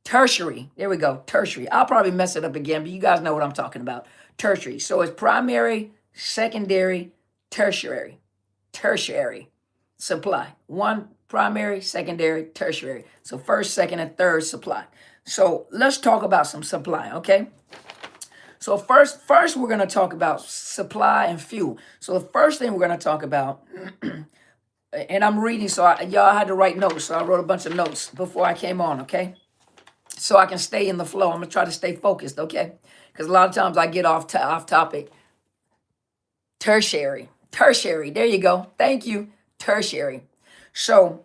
tertiary. There we go. Tertiary. I'll probably mess it up again, but you guys know what I'm talking about. Tertiary. So it's primary, secondary, tertiary. Tertiary supply. One primary, secondary, tertiary. So first, second, and third supply. So let's talk about some supply, okay? So first we're going to talk about supply and fuel. So the first thing we're going to talk about, and I'm reading, so y'all had to write notes. So I wrote a bunch of notes before I came on, okay? So I can stay in the flow. I'm going to try to stay focused, okay? Because a lot of times I get off topic. Tertiary. Tertiary. There you go. Thank you. Tertiary. So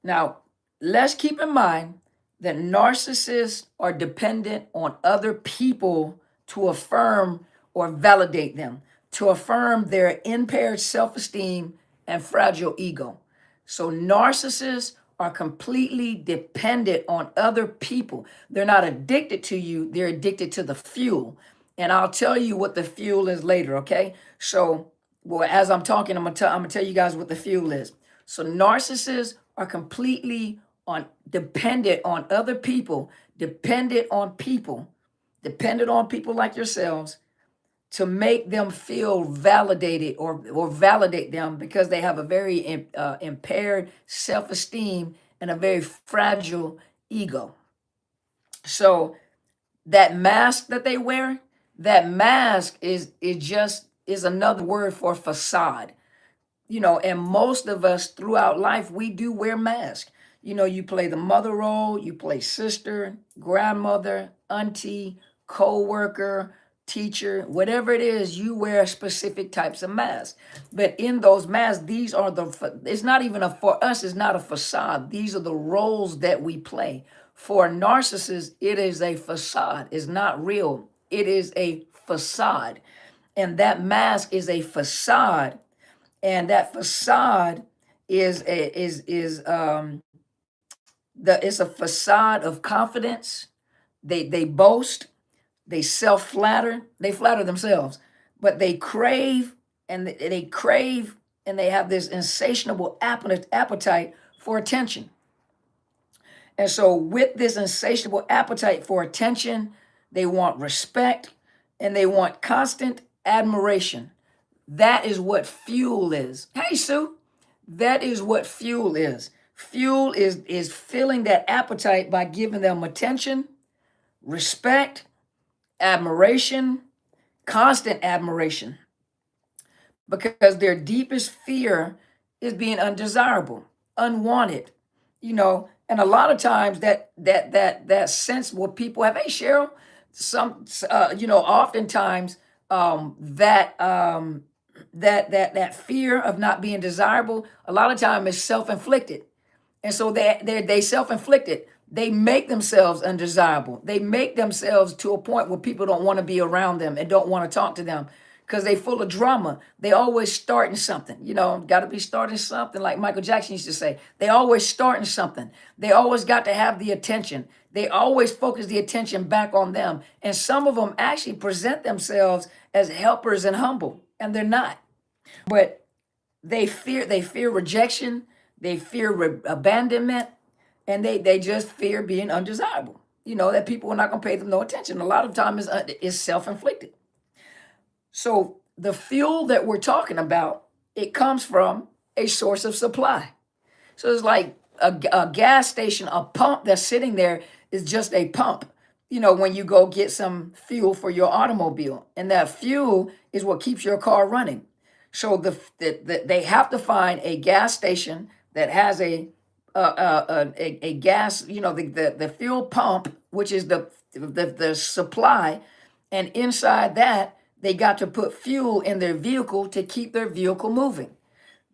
now let's keep in mind that narcissists are dependent on other people to affirm or validate them, to affirm their impaired self-esteem and fragile ego. So narcissists are completely dependent on other people. They're not addicted to you, they're addicted to the fuel. And I'll tell you what the fuel is later, okay? So, well, as I'm talking, I'm gonna tell you guys what the fuel is. So narcissists are completely dependent on other people, dependent on people like yourselves to make them feel validated or validate them because they have a very impaired self-esteem and a very fragile ego. So that mask that they wear, that mask is another word for facade. You know, and most of us throughout life, we do wear masks. You know, you play the mother role, you play sister, grandmother, auntie, co-worker, teacher, whatever it is, you wear specific types of masks. But in those masks, these are it's not even for us, it's not a facade. These are the roles that we play. For narcissists, it is a facade. It's not real. It is a facade. And that mask is a facade. And that facade it's a facade of confidence. They boast, they self-flatter, they flatter themselves, but they crave and they have this insatiable appetite for attention. And so with this insatiable appetite for attention, they want respect and they want constant admiration. That is what fuel is. Hey, Sue, that is what fuel is. Fuel is filling that appetite by giving them attention, respect, admiration, constant admiration, because their deepest fear is being undesirable, unwanted, you know. And a lot of times that sense what people have. Hey, Cheryl, oftentimes that fear of not being desirable, a lot of time is self-inflicted. And so they self-inflicted. They make themselves undesirable. They make themselves to a point where people don't want to be around them and don't want to talk to them because they're full of drama. They always starting something, you know, got to be starting something, like Michael Jackson used to say. They always starting something. They always got to have the attention. They always focus the attention back on them. And some of them actually present themselves as helpers and humble, and they're not. But they fear rejection, they fear abandonment, and they just fear being undesirable. You know, that people are not going to pay them no attention. A lot of time is self-inflicted. So the fuel that we're talking about, it comes from a source of supply. So it's like a gas station, a pump that's sitting there is just a pump. You know, when you go get some fuel for your automobile, and that fuel is what keeps your car running. So they have to find a gas station that has a gas, you know, the fuel pump, which is the supply, and inside that they got to put fuel in their vehicle to keep their vehicle moving.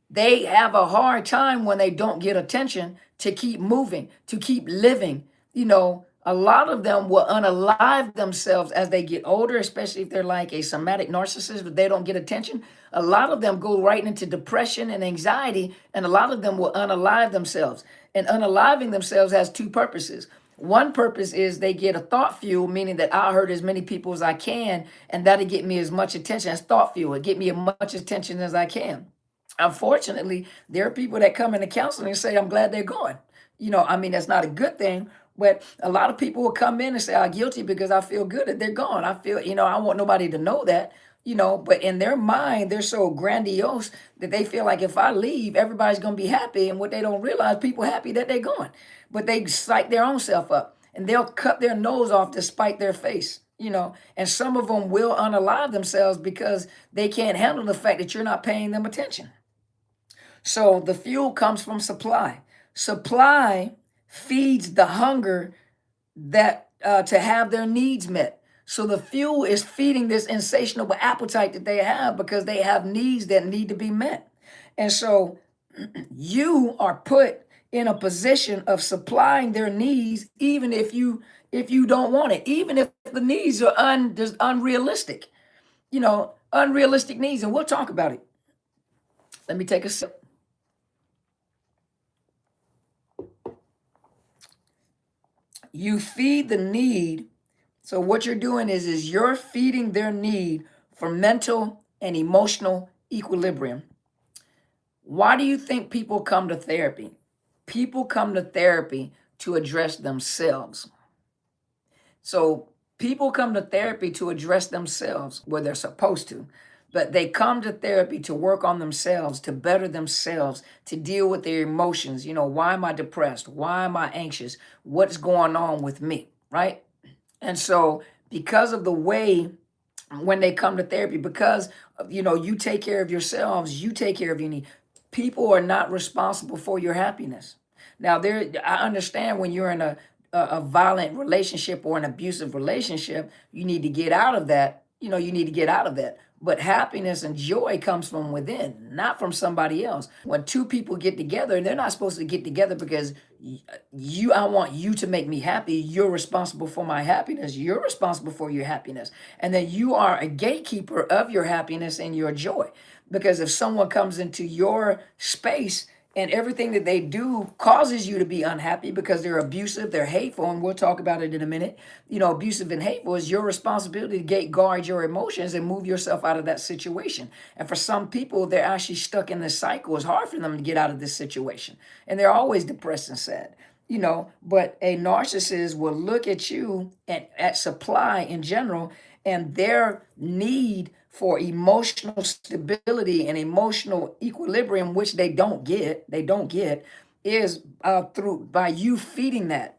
They have a hard time when they don't get attention to keep moving, to keep living. You know, a lot of them will unalive themselves as they get older, especially if they're like a somatic narcissist, but they don't get attention. A lot of them go right into depression and anxiety, and a lot of them will unalive themselves. And unaliving themselves has two purposes. One purpose is they get a thought fuel, meaning that I'll hurt as many people as I can, and that'll get me as much attention as thought fuel. It'll get me as much attention as I can. Unfortunately, there are people that come into counseling and say, I'm glad they're gone. You know, I mean, that's not a good thing, But a lot of people will come in and say, I'm guilty because I feel good that they're gone. I feel, I want nobody to know that, but in their mind, they're so grandiose that they feel like if I leave, everybody's going to be happy. And what they don't realize, people happy that they're gone. But they psych their own self up and they'll cut their nose off to spite their face. And some of them will unalive themselves because they can't handle the fact that you're not paying them attention. So the fuel comes from supply. Supply feeds the hunger that to have their needs met. So the fuel is feeding this insatiable appetite that they have because they have needs that need to be met. And so you are put in a position of supplying their needs, even if you don't want it, even if the needs are just unrealistic, unrealistic needs. And we'll talk about it. Let me take a sip. You feed the need. So what you're doing is you're feeding their need for mental and emotional equilibrium. Why do you think people come to therapy? People come to therapy to address themselves. So people come to therapy to address themselves where they're supposed to. But they come to therapy to work on themselves, to better themselves, to deal with their emotions. Why am I depressed? Why am I anxious? What's going on with me, right? And so because of the way when they come to therapy, because, you take care of yourselves, you take care of your needs. People are not responsible for your happiness. Now, I understand when you're in a violent relationship or an abusive relationship, you need to get out of that. You need to get out of that. But happiness and joy comes from within, not from somebody else. When two people get together, they're not supposed to get together because I want you to make me happy. You're responsible for my happiness. You're responsible for your happiness. And then you are a gatekeeper of your happiness and your joy. Because if someone comes into your space and everything that they do causes you to be unhappy because they're abusive, they're hateful, and we'll talk about it in a minute. Abusive and hateful is your responsibility to gate guard your emotions and move yourself out of that situation. And for some people, they're actually stuck in this cycle. It's hard for them to get out of this situation. And they're always depressed and sad. But a narcissist will look at you and at supply in general and their need for emotional stability and emotional equilibrium, which they don't get, is through by you feeding that.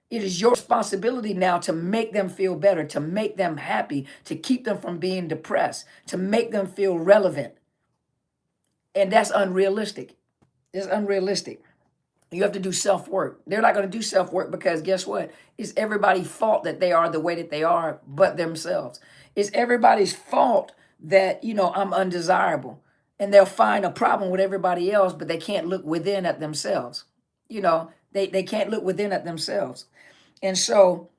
It is your responsibility now to make them feel better, to make them happy, to keep them from being depressed, to make them feel relevant. And that's unrealistic. It's unrealistic. You have to do self-work. They're not going to do self-work because guess what? It's everybody's fault that they are the way that they are, but themselves. It's everybody's fault that, I'm undesirable. And they'll find a problem with everybody else, but they can't look within at themselves. They can't look within at themselves. And so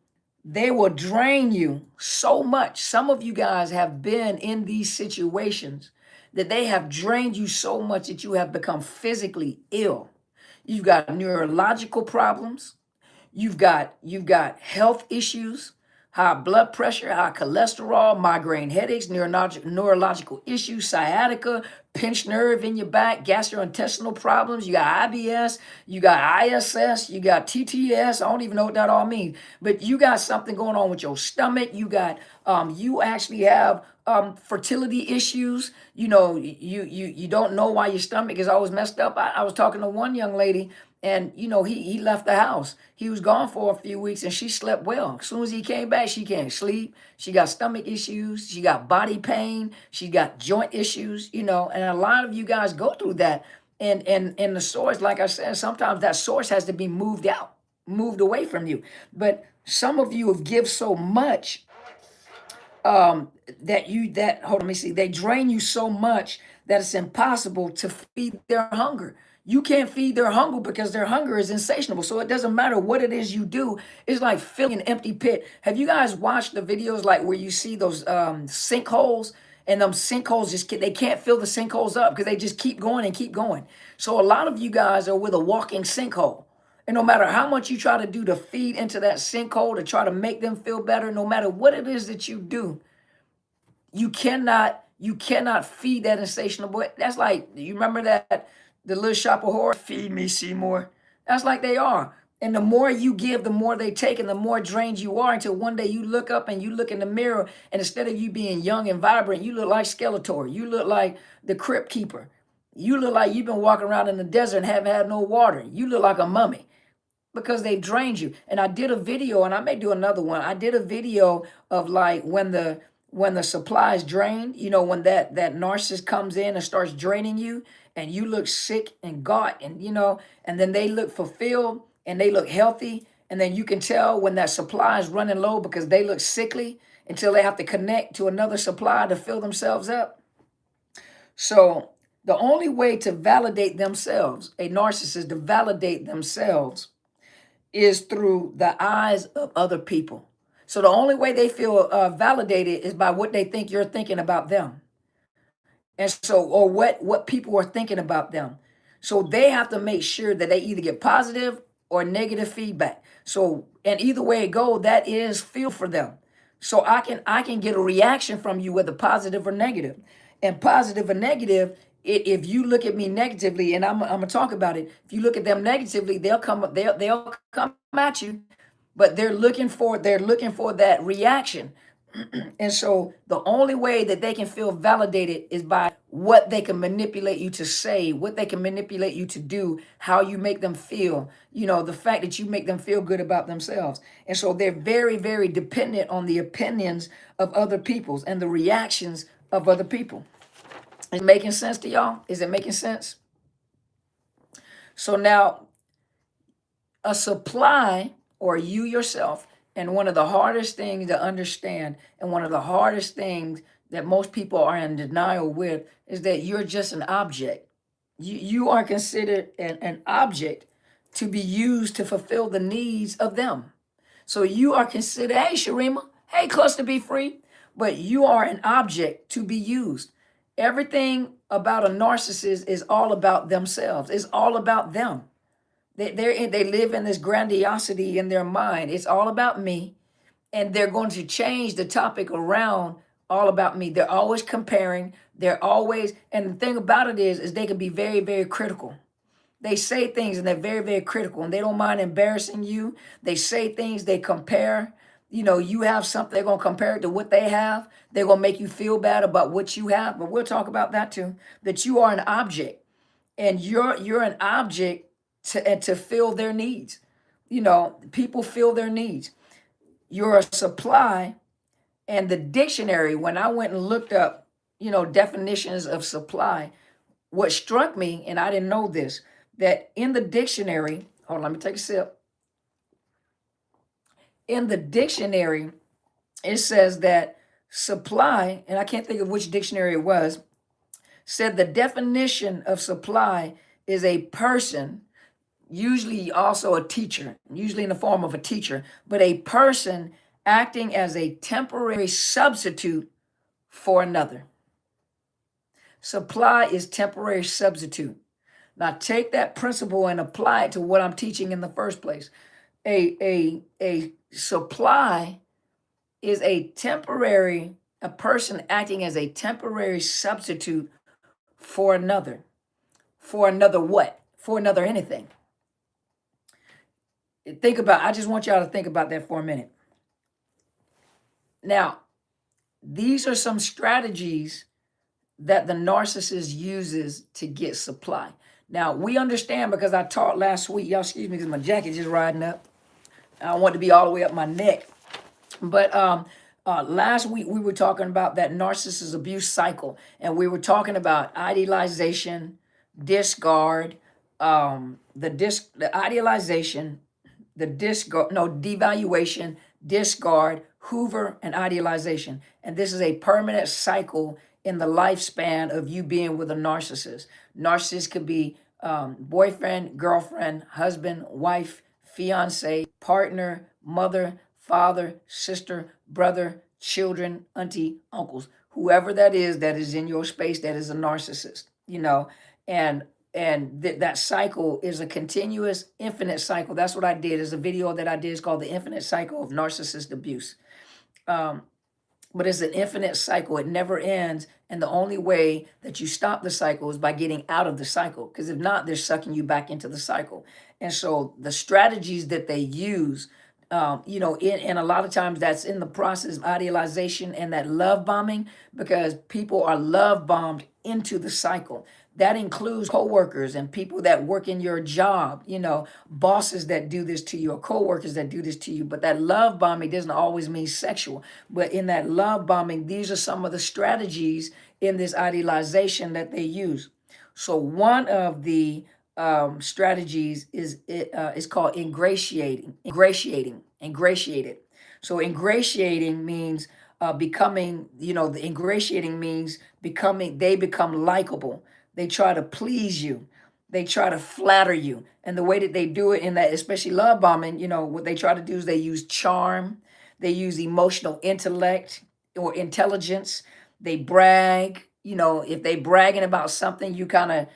they will drain you so much. Some of you guys have been in these situations that they have drained you so much that you have become physically ill. You've got neurological problems. You've got health issues, high blood pressure, high cholesterol, migraine headaches, neurological issues, sciatica, pinched nerve in your back, gastrointestinal problems. You got IBS, you got ISS, you got TTS. I don't even know what that all means, but you got something going on with your stomach. You actually have fertility issues. You don't know why your stomach is always messed up. I was talking to one young lady and he left the house. He was gone for a few weeks and she slept well. As soon as he came back, she can't sleep. She got stomach issues. She got body pain. She got joint issues, and a lot of you guys go through that. And the source, like I said, sometimes that source has to be moved out, moved away from you. But some of you have give so much they drain you so much that it's impossible to feed their hunger. You can't feed their hunger because their hunger is insatiable. So it doesn't matter what it is you do. It's like filling an empty pit. Have you guys watched the videos like where you see those sinkholes and them sinkholes they can't fill the sinkholes up because they just keep going and keep going. So a lot of you guys are with a walking sinkhole. And no matter how much you try to do to feed into that sinkhole to try to make them feel better, no matter what it is that you do, you cannot feed that insatiable. That's like, you remember that the Little Shop of Horrors, Feed Me Seymour. That's like they are. And the more you give, the more they take, and the more drained you are, until one day you look up and you look in the mirror, and instead of you being young and vibrant, you look like Skeletor. You look like the Crypt Keeper. You look like you've been walking around in the desert and haven't had no water. You look like a mummy because they drained you. And I did a video, and I may do another one. I did a video of like when the supply is drained, when that narcissist comes in and starts draining you, and you look sick and gaunt, and and then they look fulfilled and they look healthy, and then you can tell when that supply is running low because they look sickly until they have to connect to another supply to fill themselves up. So the only way to validate themselves, a narcissist to validate themselves, is through the eyes of other people. So the only way they feel validated is by what they think you're thinking about them. And so, or what people are thinking about them. So they have to make sure that they either get positive or negative feedback. So, and either way it go, that is feel for them. So I can get a reaction from you, whether positive or negative. And positive or negative, if you look at me negatively, and I'm gonna talk about it. If you look at them negatively, they'll come at you, but they're looking for that reaction. And so the only way that they can feel validated is by what they can manipulate you to say, what they can manipulate you to do, how you make them feel, the fact that you make them feel good about themselves. And so they're very, very dependent on the opinions of other people's and the reactions of other people. Is it making sense to y'all? Is it making sense? So now a supply, or you yourself, and one of the hardest things to understand, and one of the hardest things that most people are in denial with, is that you're just an object. You are considered an object to be used to fulfill the needs of them. So you are considered, hey, Sharima, hey, Cluster Be Free, but you are an object to be used. Everything about a narcissist is all about themselves. It's all about them. They live in this grandiosity in their mind. It's all about me. And they're going to change the topic around all about me. They're always comparing. And the thing about it is they can be very, very critical. They say things and they're very, very critical, and they don't mind embarrassing you. They say things, they compare. You have something, they're going to compare it to what they have. They're going to make you feel bad about what you have. But we'll talk about that too, that you are an object, and you're an object to fill their needs. People fill their needs. You're a supply. And the dictionary, when I went and looked up, definitions of supply, what struck me, and I didn't know this, that in the dictionary, hold on, let me take a sip. In the dictionary, it says that supply, and I can't think of which dictionary it was, said the definition of supply is a person, usually also a teacher, usually in the form of a teacher, but a person acting as a temporary substitute for another. Supply is temporary substitute. Now take that principle and apply it to what I'm teaching in the first place. A supply is a person acting as a temporary substitute for another. For another what? For another anything. I just want y'all to think about that for a minute. Now, these are some strategies that the narcissist uses to get supply. Now, we understand, because I taught last week, y'all excuse me because my jacket just riding up. I don't want it to be all the way up my neck. But last week we were talking about that narcissist abuse cycle, and we were talking about idealization, discard, devaluation, discard, hoover, and idealization. And this is a permanent cycle in the lifespan of you being with a narcissist. Narcissist could be boyfriend, girlfriend, husband, wife, fiance, partner, mother, father, sister, brother, children, auntie, uncles, whoever that is in your space, that is a narcissist, and that cycle is a continuous, infinite cycle. That's what I did. Is a video that I did. It's called The Infinite Cycle of Narcissist Abuse. but it's an infinite cycle. It never ends. And the only way that you stop the cycle is by getting out of the cycle. Because if not, they're sucking you back into the cycle. And so the strategies that they use, and a lot of times that's in the process of idealization and that love bombing, because people are love bombed into the cycle. That includes coworkers and people that work in your job, bosses that do this to you or coworkers that do this to you. But that love bombing doesn't always mean sexual. But in that love bombing, these are some of the strategies in this idealization that they use. So one of the strategies is called ingratiated. So ingratiating means becoming. The ingratiating means becoming. They become likable. They try to please you. They try to flatter you. And the way that they do it in that, especially love bombing, what they try to do is they use charm, they use emotional intellect or intelligence. They brag. If they bragging about something, you kind of,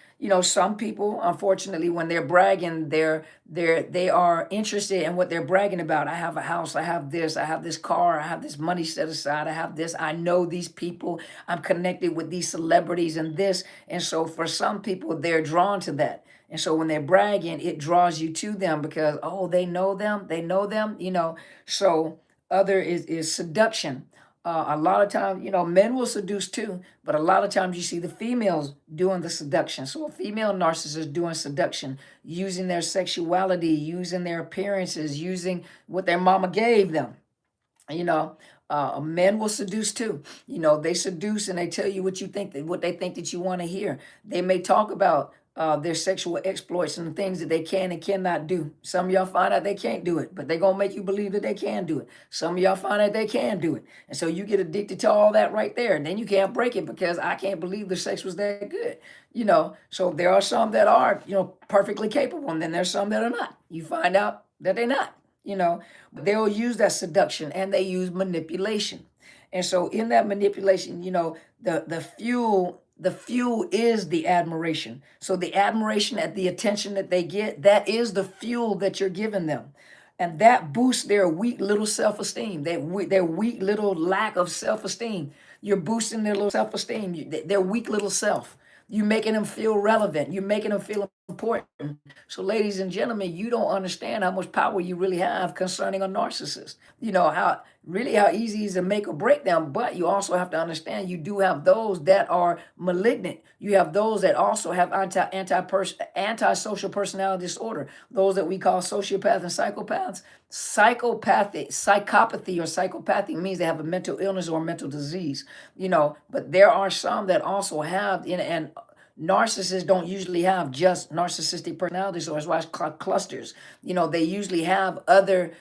some people, unfortunately, when they're bragging, they are interested in what they're bragging about. I have a house, I have this car, I have this money set aside, I have this, I know these people, I'm connected with these celebrities and this. And so for some people, they're drawn to that. And so when they're bragging, it draws you to them because, oh, they know them. So other is seduction. A lot of times, men will seduce too, but a lot of times you see the females doing the seduction. So a female narcissist doing seduction, using their sexuality, using their appearances, using what their mama gave them. Men will seduce too. They seduce and they tell you what they think that you want to hear. They may talk about their sexual exploits and the things that they can and cannot do. Some of y'all find out they can't do it, but they're going to make you believe that they can do it. Some of y'all find out they can do it. And so you get addicted to all that right there. And then you can't break it because I can't believe the sex was that good. So there are some that are, perfectly capable. And then there's some that are not. You find out that they're not. But they'll use that seduction and they use manipulation. And so in that manipulation, the fuel is the admiration. So the admiration at the attention that they get, that is the fuel that you're giving them. And that boosts their weak little self-esteem, their weak little lack of self-esteem. You're boosting their little self-esteem, their weak little self. You're making them feel relevant. You're making them feel important. So, ladies and gentlemen, you don't understand how much power you really have concerning a narcissist. How easy it is to make or break them, but you also have to understand you do have those that are malignant. You have those that also have antisocial personality disorder, those that we call sociopaths and psychopaths. Psychopathy or psychopathy means they have a mental illness or a mental disease, but there are some that also have, and narcissists don't usually have just narcissistic personalities, or as well as clusters. They usually have other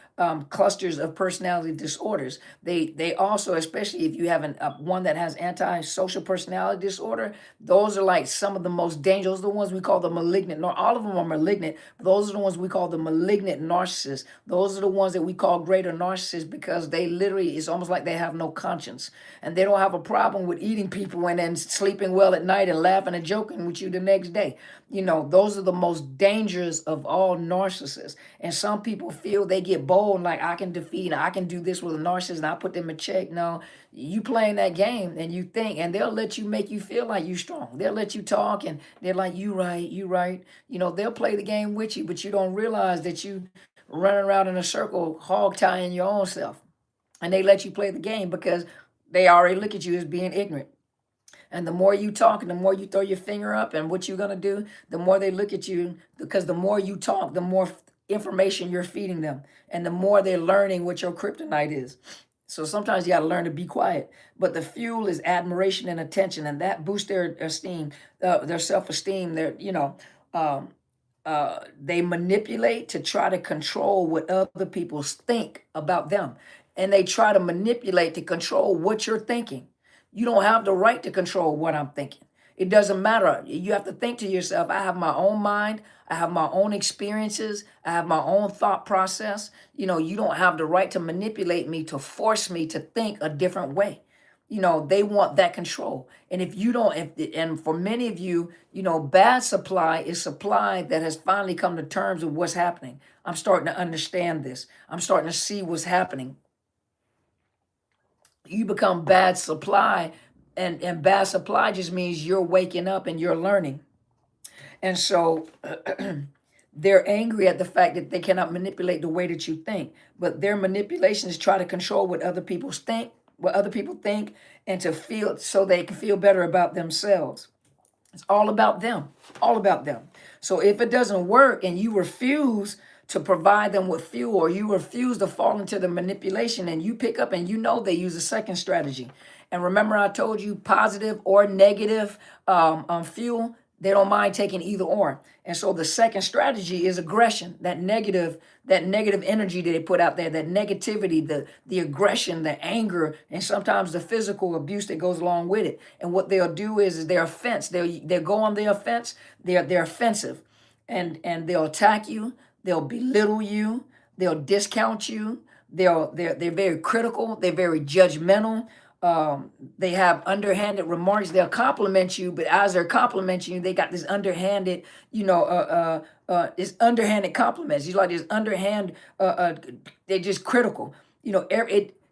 clusters of personality disorders. They also, especially if you have one that has antisocial personality disorder, those are like some of the most dangerous, the ones we call the malignant. Not all of them are malignant, but those are the ones we call the malignant narcissists. Those are the ones that we call greater narcissists because they literally, it's almost like they have no conscience, and they don't have a problem with eating people and then sleeping well at night and laughing and joking with you the next day. Those are the most dangerous of all narcissists. And some people feel they get bold, like I can defeat, I can do this with a narcissist, and I put them in check. No, you playing that game, and you think, and they'll let you make you feel like you strong. They'll let you talk, and they're like, you right, you right. They'll play the game with you, but you don't realize that you running around in a circle, hog tying your own self. And they let you play the game because they already look at you as being ignorant. And the more you talk and the more you throw your finger up and what you're going to do, the more they look at you, because the more you talk, the more information you're feeding them. And the more they're learning what your kryptonite is. So sometimes you got to learn to be quiet. But the fuel is admiration and attention. And that boosts their esteem, their self-esteem. They manipulate to try to control what other people think about them. And they try to manipulate to control what you're thinking. You don't have the right to control what I'm thinking. It doesn't matter. You have to think to yourself, I have my own mind. I have my own experiences. I have my own thought process. You don't have the right to manipulate me, to force me to think a different way. They want that control. And if you don't, and for many of you, bad supply is supply that has finally come to terms with what's happening. I'm starting to understand this. I'm starting to see what's happening. you become bad supply. And bad supply just means you're waking up and you're learning. And so they're angry at the fact that they cannot manipulate the way that you think. But their manipulations try to control what other people think, and to feel so they can feel better about themselves. It's all about them, all about them. So if it doesn't work and you refuse to provide them with fuel, or you refuse to fall into the manipulation, and you pick up and you know they use a second strategy. And remember, I told you positive or negative fuel, they don't mind taking either or. And so the second strategy is aggression, that negative energy that they put out there, that negativity, the aggression, the anger, and sometimes the physical abuse that goes along with it. And what they'll do is they're offense. They'll go on the offense. They're offensive, and they'll attack you. They'll belittle you. They'll discount you. They're very critical. They're very judgmental. They have underhanded remarks. They'll compliment you, but as they're complimenting you, they got this underhanded, this underhanded compliments. You like this underhand. They're just critical.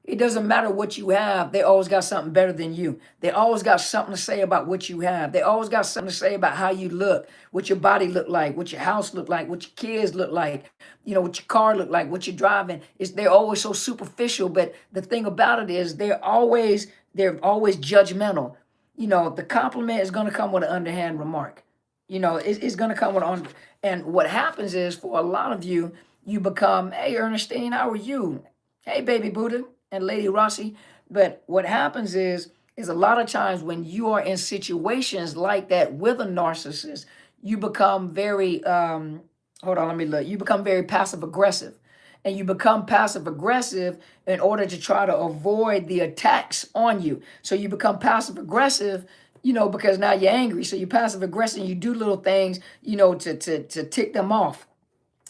It doesn't matter what you have. They always got something better than you. They always got something to say about what you have. They always got something to say about how you look, what your body look like, what your house look like, what your kids look like, what your car look like, what you're driving. They're always so superficial. But the thing about it is they're always judgmental. The compliment is gonna come with an underhand remark. It's gonna come with on. And what happens is, for a lot of you, you become, hey Ernestine, how are you? Hey baby Buddha and Lady Rossi. But what happens is a lot of times when you are in situations like that with a narcissist, you become very hold on, let me look. You become very passive aggressive. And you become passive aggressive in order to try to avoid the attacks on you. So you become passive aggressive, because now you're angry. So you're passive aggressive and you do little things, to tick them off.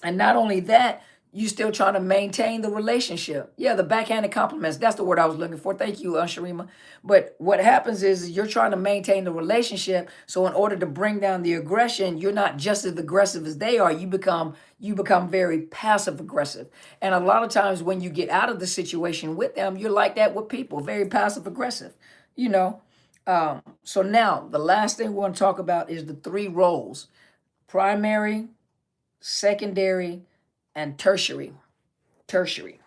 And not only that, you still trying to maintain the relationship. Yeah, the backhanded compliments. That's the word I was looking for. Thank you, Sharima. But what happens is you're trying to maintain the relationship. So in order to bring down the aggression, you're not just as aggressive as they are. You become very passive aggressive. And a lot of times when you get out of the situation with them, you're like that with people, very passive aggressive. You know. So now the last thing we want to talk about is the three roles: primary, secondary, and tertiary tertiary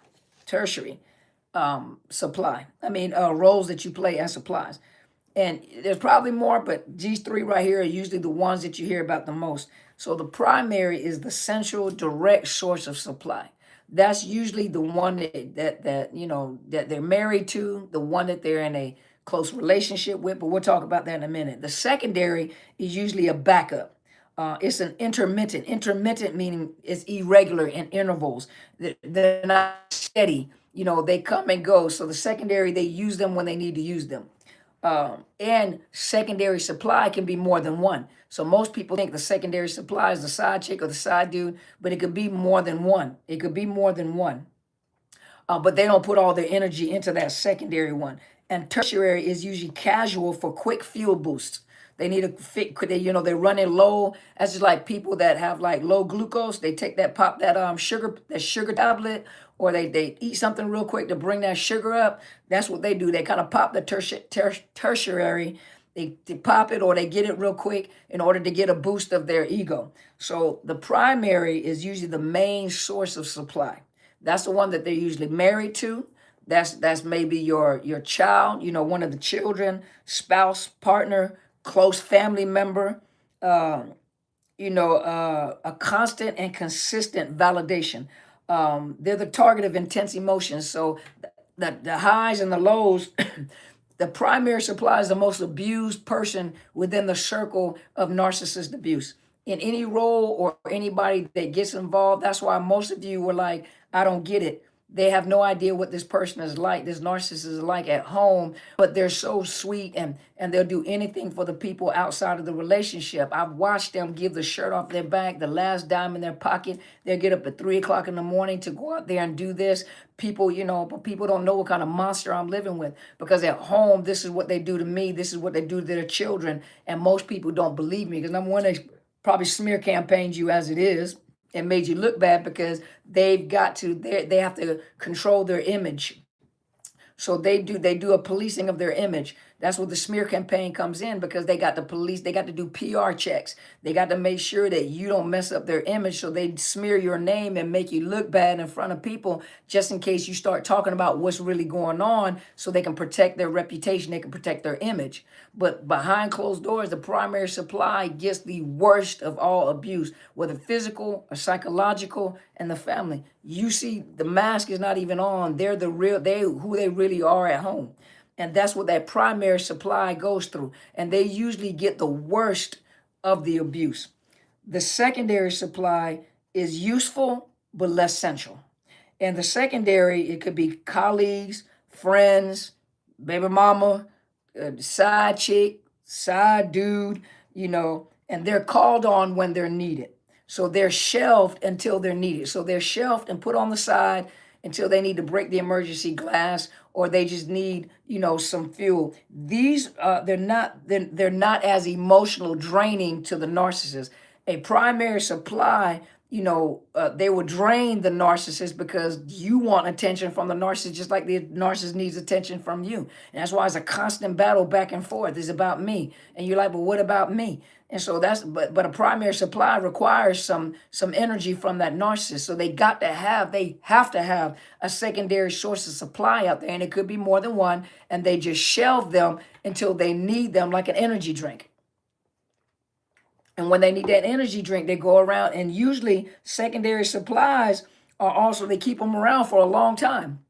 supply. Roles that you play as supplies. And there's probably more, but these three right here are usually the ones that you hear about the most. So the primary is the central direct source of supply. That's usually the one that they're married to, the one that they're in a close relationship with, but we'll talk about that in a minute. The secondary is usually a backup. It's an intermittent meaning it's irregular in intervals. They're not steady. They come and go. So the secondary, they use them when they need to use them. And secondary supply can be more than one. So most people think the secondary supply is the side chick or the side dude, but it could be more than one. It could be more than one. But they don't put all their energy into that secondary one. And tertiary is usually casual for quick fuel boosts. They need a fit. They're running low. That's just like people that have like low glucose. They take that pop that sugar tablet, or they eat something real quick to bring that sugar up. That's what they do. They kind of pop the tertiary. They pop it, or they get it real quick in order to get a boost of their ego. So the primary is usually the main source of supply. That's the one that they're usually married to. That's maybe your child, one of the children, spouse, partner, close family member, a constant and consistent validation. They're the target of intense emotions. So the highs and the lows, the primary supply is the most abused person within the circle of narcissist abuse. In any role or anybody that gets involved, that's why most of you were like, I don't get it. They have no idea what this person is like, this narcissist is like at home, but they're so sweet and they'll do anything for the people outside of the relationship. I've watched them give the shirt off their back, the last dime in their pocket. They'll get up at 3 o'clock in the morning to go out there and do this. People, but people don't know what kind of monster I'm living with, because at home, this is what they do to me. This is what they do to their children. And most people don't believe me, because number one, they probably smear campaigned you as it is and made you look bad, because they have to control their image. So they do a policing of their image. That's where the smear campaign comes in, because they got to police, they got to do PR checks. They got to make sure that you don't mess up their image. So they smear your name and make you look bad in front of people, just in case you start talking about what's really going on, so they can protect their reputation, they can protect their image. But behind closed doors, the primary supply gets the worst of all abuse, whether physical or psychological, and the family. You see, the mask is not even on. They're the real, who they really are at home. And that's what that primary supply goes through. And they usually get the worst of the abuse. The secondary supply is useful but less central. And the secondary, it could be colleagues, friends, baby mama, side chick, side dude, and they're called on when they're needed. So they're shelved until they're needed. So they're shelved and put on the side until they need to break the emergency glass, or they just need, some fuel. These they're not as emotional draining to the narcissist. A primary supply, they will drain the narcissist, because you want attention from the narcissist just like the narcissist needs attention from you. And that's why it's a constant battle back and forth. It's about me. And you're like, but what about me? And so but a primary supply requires some energy from that narcissist. So they have to have a secondary source of supply out there. And it could be more than one. And they just shelve them until they need them, like an energy drink. And when they need that energy drink, they go around, and usually secondary supplies are also, they keep them around for a long time.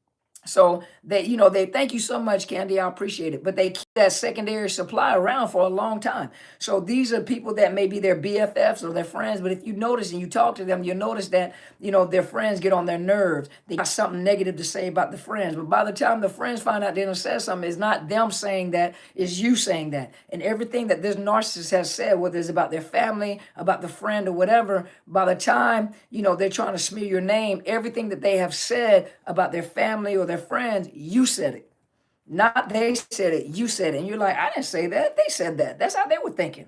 So they thank you so much, Candy. I appreciate it. But they keep that secondary supply around for a long time. So these are people that may be their BFFs or their friends. But if you notice and you talk to them, you notice that, their friends get on their nerves. They got something negative to say about the friends. But by the time the friends find out they don't say something, it's not them saying that, it's you saying that. And everything that this narcissist has said, whether it's about their family, about the friend, or whatever, by the time, they're trying to smear your name, everything that they have said about their family or their friends, you said it. Not they said it, you said it. And you're like, I didn't say that. They said that. That's how they were thinking.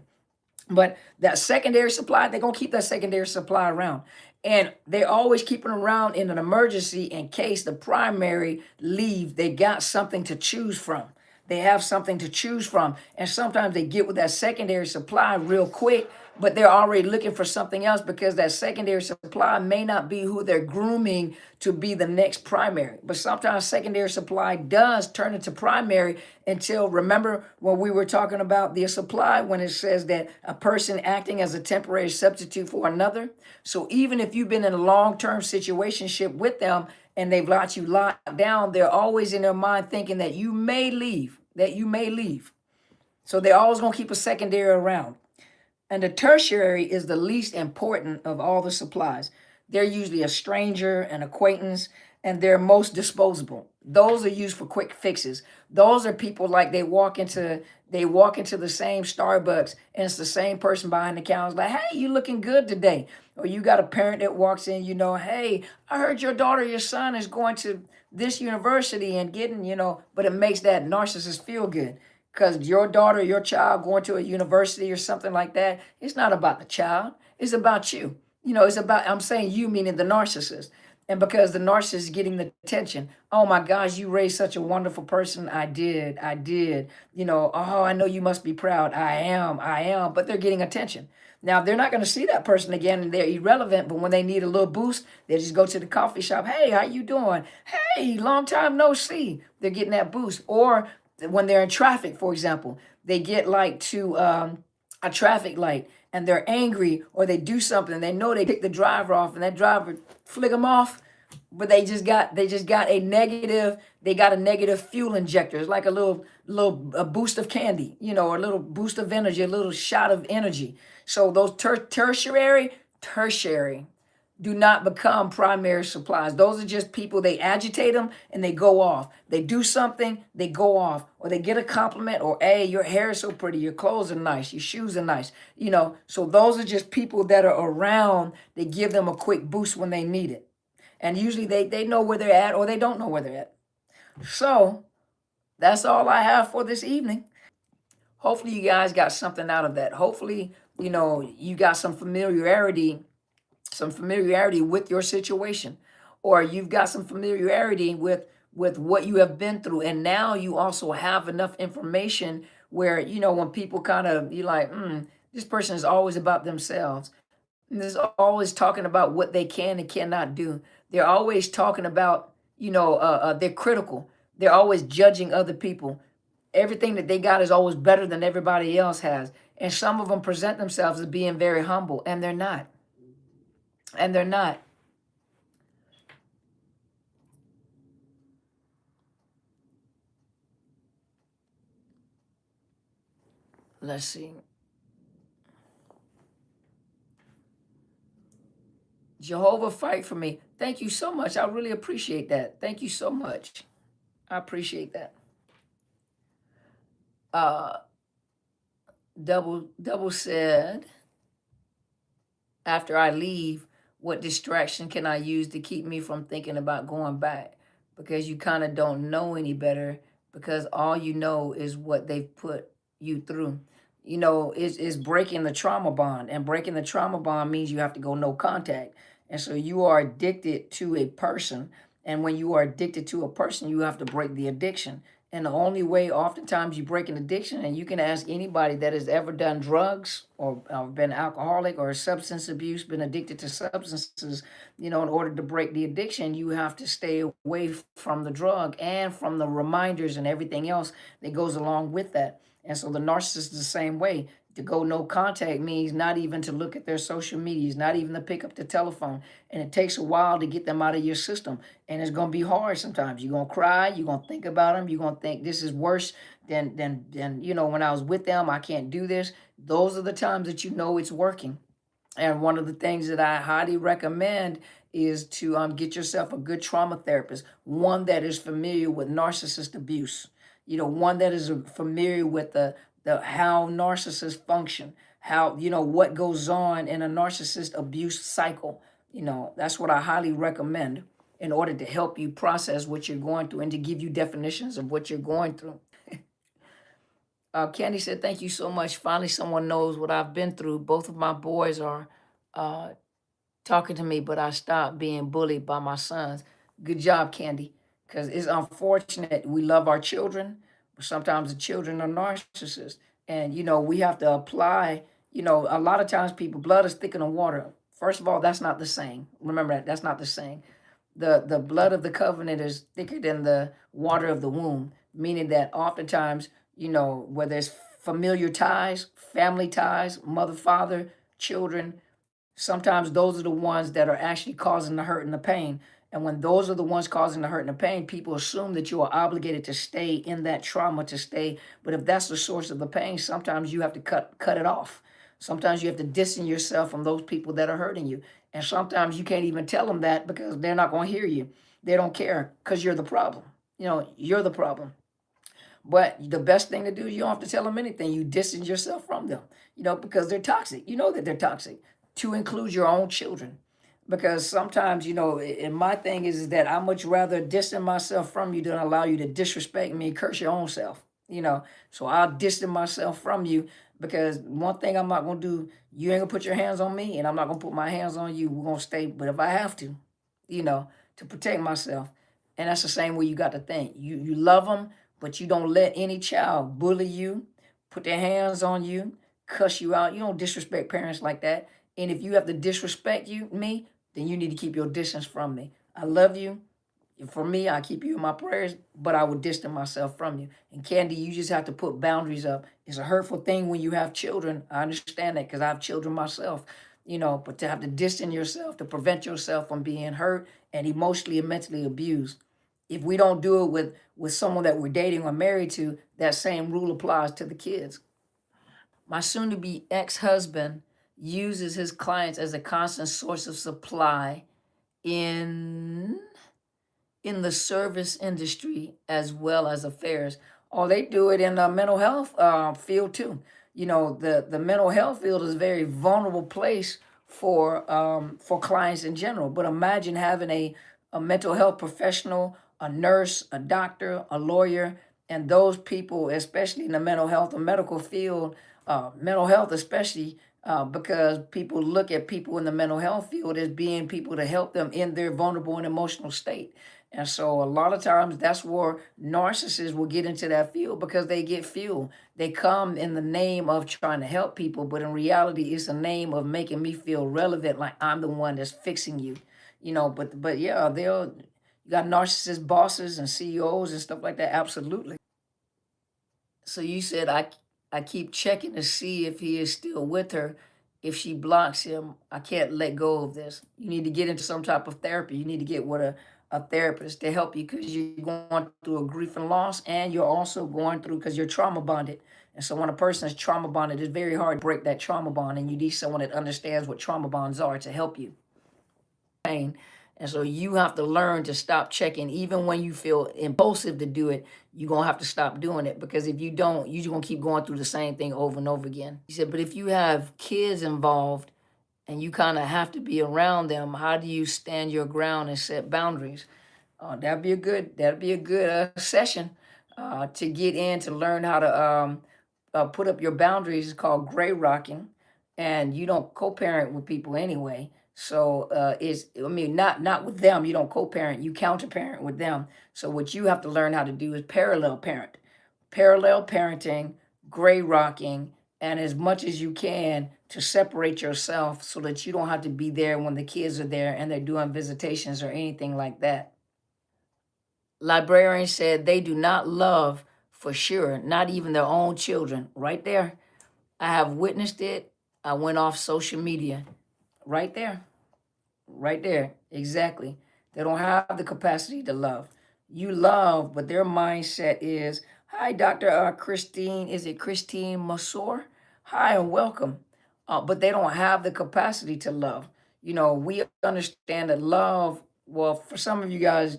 But that secondary supply, they're going to keep that secondary supply around. And they're always keeping around in an emergency in case the primary leave. They got something to choose from. They have something to choose from. And sometimes they get with that secondary supply real quick, but they're already looking for something else, because that secondary supply may not be who they're grooming to be the next primary. But sometimes secondary supply does turn into primary, until, remember when we were talking about the supply, when it says that a person acting as a temporary substitute for another. So even if you've been in a long-term situationship with them and they've got you locked down, they're always in their mind thinking that you may leave, So they're always going to keep a secondary around. And the tertiary is the least important of all the supplies. They're usually a stranger, an acquaintance, and they're most disposable. Those are used for quick fixes. Those are people, like they walk into the same Starbucks, and it's the same person behind the counter, like, hey, you looking good today. Or you got a parent that walks in, hey, I heard your daughter, your son is going to this university and getting, but it makes that narcissist feel good. Because your daughter, your child going to a university or something like that, it's not about the child. It's about you. It's about, I'm saying you, meaning the narcissist. And because the narcissist is getting the attention, oh my gosh, you raised such a wonderful person. I did. Oh, I know you must be proud. I am. But they're getting attention. Now, they're not going to see that person again, and they're irrelevant. But when they need a little boost, they just go to the coffee shop. Hey, how you doing? Hey, long time no see. They're getting that boost. Or when they're in traffic, for example, they get like to a traffic light and they're angry, or they do something. They know they pick the driver off, and that driver flick them off, but they just got a negative. They got a negative fuel injector. It's like a little boost of candy, a little boost of energy, a little shot of energy. So those tertiary do not become primary supplies. Those are just people, they agitate them and they go off. They do something, they go off. Or they get a compliment, or, hey, your hair is so pretty, your clothes are nice, your shoes are nice. So those are just people that are around. They give them a quick boost when they need it. And usually they know where they're at, or they don't know where they're at. So that's all I have for this evening. Hopefully you guys got something out of that. Hopefully, you got some familiarity with your situation, or you've got some familiarity with with what you have been through. And now you also have enough information where, when people kind of, you like, this person is always about themselves. And they're always talking about what they can and cannot do. They're always talking about, they're critical. They're always judging other people. Everything that they got is always better than everybody else has. And some of them present themselves as being very humble, and they're not. And they're not. Let's see. Jehovah, fight for me. Thank you so much. I really appreciate that. Thank you so much. I appreciate that. Uh, double said, after I leave, what distraction can I use to keep me from thinking about going back? Because you kind of don't know any better, because all you know is what they've put you through. Is breaking the trauma bond, and breaking the trauma bond means you have to go no contact. And so you are addicted to a person, and when you are addicted to a person, you have to break the addiction. And the only way, oftentimes, you break an addiction, and you can ask anybody that has ever done drugs or been alcoholic or substance abuse, been addicted to substances, in order to break the addiction, you have to stay away from the drug and from the reminders and everything else that goes along with that. And so the narcissist is the same way. To go no contact means not even to look at their social medias, not even to pick up the telephone. And it takes a while to get them out of your system. And it's going to be hard sometimes. You're going to cry. You're going to think about them. You're going to think this is worse than when I was with them, I can't do this. Those are the times that it's working. And one of the things that I highly recommend is to get yourself a good trauma therapist, one that is familiar with narcissist abuse, one that is familiar with the how narcissists function, how, what goes on in a narcissist abuse cycle. That's what I highly recommend in order to help you process what you're going through and to give you definitions of what you're going through. Candy said, thank you so much. Finally, someone knows what I've been through. Both of my boys are talking to me, but I stopped being bullied by my sons. Good job, Candy, because it's unfortunate. We love our children, but sometimes the children are narcissists. And, we have to apply, a lot of times blood is thicker than water. First of all, that's not the saying. Remember that. That's not the saying. The blood of the covenant is thicker than the water of the womb, meaning that oftentimes, whether it's familiar ties, family ties, mother, father, children, sometimes those are the ones that are actually causing the hurt and the pain. And when those are the ones causing the hurt and the pain, people assume that you are obligated to stay in that trauma, to stay. But if that's the source of the pain, sometimes you have to cut it off. Sometimes you have to distance yourself from those people that are hurting you. And sometimes you can't even tell them that because they're not going to hear you. They don't care because you're the problem. You're the problem. But the best thing to do is you don't have to tell them anything. You distance yourself from them, because they're toxic. You know that they're toxic, to include your own children. Because sometimes, and my thing is that I much rather distance myself from you than allow you to disrespect me and curse your own self. So I'll distance myself from you, because one thing I'm not going to do, you ain't going to put your hands on me, and I'm not going to put my hands on you. We're going to stay. But if I have to, to protect myself, and that's the same way you got to think. You love them, but you don't let any child bully you, put their hands on you, cuss you out. You don't disrespect parents like that. And if you have to disrespect me, then you need to keep your distance from me. I love you. For me, I keep you in my prayers, but I will distance myself from you. And Candy, you just have to put boundaries up. It's a hurtful thing when you have children. I understand that because I have children myself, but to have to distance yourself, to prevent yourself from being hurt and emotionally and mentally abused. If we don't do it with someone that we're dating or married to, that same rule applies to the kids. My soon-to-be ex-husband uses his clients as a constant source of supply in the service industry as well as affairs. Or they do it in the mental health field too. The mental health field is a very vulnerable place for clients in general. But imagine having a mental health professional, a nurse, a doctor, a lawyer, and those people, especially in the mental health or medical field, mental health especially, because people look at people in the mental health field as being people to help them in their vulnerable and emotional state. And so a lot of times that's where narcissists will get into that field because they get fuel. They come in the name of trying to help people, but in reality, it's a name of making me feel relevant, like I'm the one that's fixing you. But yeah, they'll you got narcissist bosses and CEOs and stuff like that. Absolutely. So you said I keep checking to see if he is still with her. If she blocks him, I can't let go of this. You need to get into some type of therapy. You need to get with a therapist to help you because you're going through a grief and loss, and you're also going through because you're trauma bonded. And so when a person is trauma bonded, it's very hard to break that trauma bond, and you need someone that understands what trauma bonds are to help you. Pain. And so you have to learn to stop checking, even when you feel impulsive to do it. You're gonna have to stop doing it because if you don't, you're just gonna keep going through the same thing over and over again. He said, but if you have kids involved and you kind of have to be around them, how do you stand your ground and set boundaries? That'd be a good session to get in to learn how to put up your boundaries. It's called gray rocking, and you don't co-parent with people anyway. So it's I mean not with them. You don't co-parent. You counter-parent with them. So what you have to learn how to do is parallel parenting, gray rocking, and as much as you can to separate yourself so that you don't have to be there when the kids are there and they're doing visitations or anything like that. Librarian said they do not love for sure, not even their own children. Right there. I have witnessed it. I went off social media. Right there. Right there. Exactly. They don't have the capacity to love. You love, but their mindset is, hi, Dr. Christine. Is it Christine Masor? Hi and welcome. But they don't have the capacity to love. We understand that love, well, for some of you guys,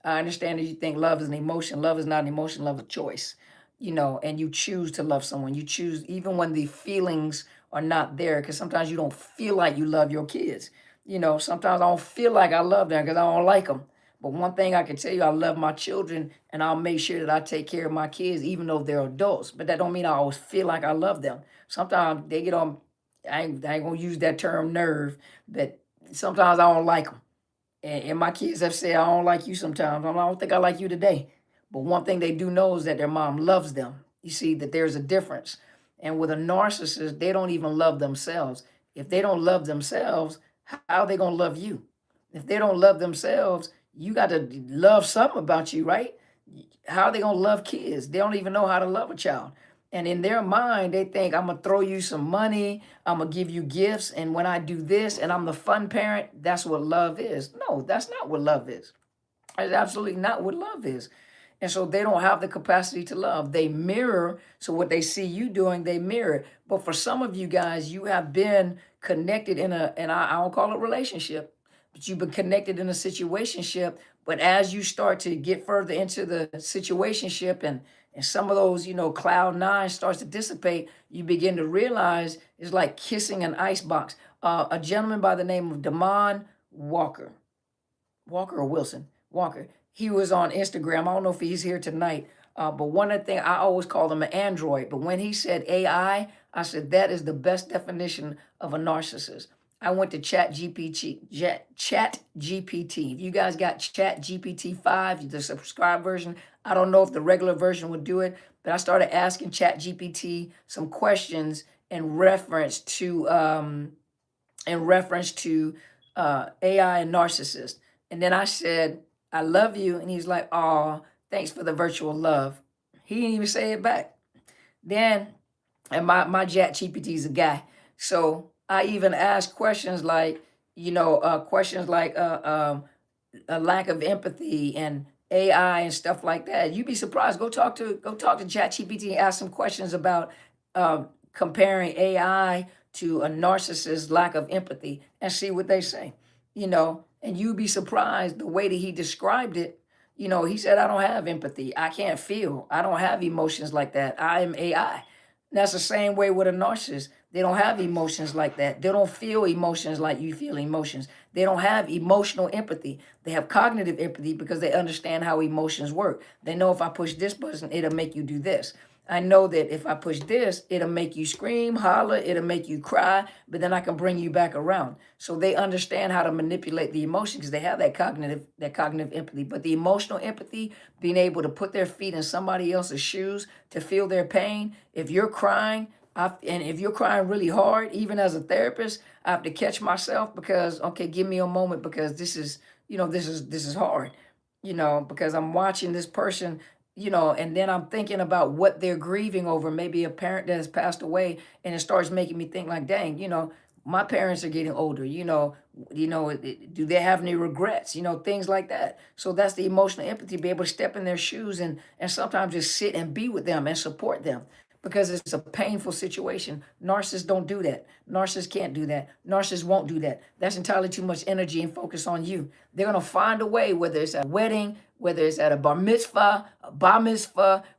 I understand that you think love is an emotion. Love is not an emotion, love is a choice. And you choose to love someone. You choose even when the feelings are not there, because sometimes you don't feel like you love your kids. Sometimes I don't feel like I love them because I don't like them. But one thing I can tell you, I love my children and I'll make sure that I take care of my kids, even though they're adults. But that don't mean I always feel like I love them. Sometimes they get on, I ain't gonna use that term nerve, but sometimes I don't like them. And my kids have said, I don't like you sometimes. I don't think I like you today. But one thing they do know is that their mom loves them. You see that there's a difference. And with a narcissist, they don't even love themselves. If they don't love themselves, how are they going to love you? If they don't love themselves, you got to love something about you, right? How are they going to love kids? They don't even know how to love a child. And in their mind, they think, I'm going to throw you some money. I'm going to give you gifts. And when I do this and I'm the fun parent, that's what love is. No, that's not what love is. That's absolutely not what love is. And so they don't have the capacity to love. They mirror. So what they see you doing, they mirror. But for some of you guys, you have been connected and I don't call it relationship, but you've been connected in a situationship. But as you start to get further into the situationship and some of those, cloud nine starts to dissipate, you begin to realize it's like kissing an ice box. A gentleman by the name of Damon Walker or Wilson Walker. He was on Instagram. I don't know if he's here tonight. But one of the things, I always called him an android. But when he said AI, I said that is the best definition of a narcissist. I went to Chat GPT. If you guys got Chat GPT 5, the subscribed version, I don't know if the regular version would do it, but I started asking Chat GPT some questions in reference to AI and narcissist. And then I said, I love you. And he's like, oh, thanks for the virtual love. He didn't even say it back. Then, and my Chat GPT is a guy. So I even asked questions like, a lack of empathy and AI and stuff like that. You'd be surprised. Go talk to ChatGPT and ask some questions about comparing AI to a narcissist's lack of empathy and see what they say. And you'd be surprised the way that he described it. He said, I don't have empathy. I can't feel. I don't have emotions like that. I am AI. And that's the same way with a narcissist. They don't have emotions like that. They don't feel emotions like you feel emotions. They don't have emotional empathy. They have cognitive empathy because they understand how emotions work. They know if I push this button, it'll make you do this. I know that if I push this, it'll make you scream, holler, it'll make you cry, but then I can bring you back around. So they understand how to manipulate the emotion because they have that cognitive empathy. But the emotional empathy, being able to put their feet in somebody else's shoes to feel their pain. If you're crying, and if you're crying really hard, even as a therapist, I have to catch myself because, okay, give me a moment because this is, this is hard, because I'm watching this person, and then I'm thinking about what they're grieving over, maybe a parent that has passed away, and it starts making me think like, dang, my parents are getting older, do they have any regrets, things like that. So that's the emotional empathy, be able to step in their shoes and sometimes just sit and be with them and support them because it's a painful situation. Narcissists don't do that. Narcissists can't do that. Narcissists won't do that. That's entirely too much energy and focus on you. They're going to find a way, whether it's at a wedding, whether it's at a bar mitzvah,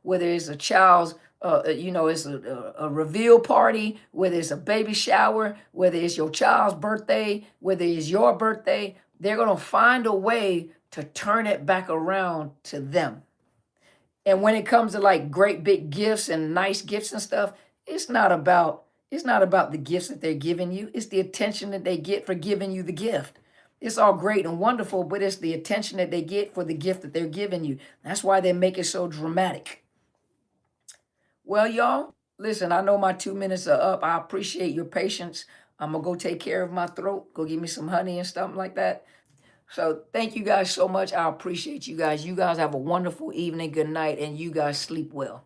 whether it's a child's, it's a reveal party, whether it's a baby shower, whether it's your child's birthday, whether it's your birthday, they're going to find a way to turn it back around to them. And when it comes to like great big gifts and nice gifts and stuff, it's not about the gifts that they're giving you. It's the attention that they get for giving you the gift. It's all great and wonderful, but it's the attention that they get for the gift that they're giving you. That's why they make it so dramatic. Well, y'all, listen, I know my 2 minutes are up. I appreciate your patience. I'm going to go take care of my throat, go give me some honey and stuff like that. So thank you guys so much. I appreciate you guys. You guys have a wonderful evening, good night, and you guys sleep well.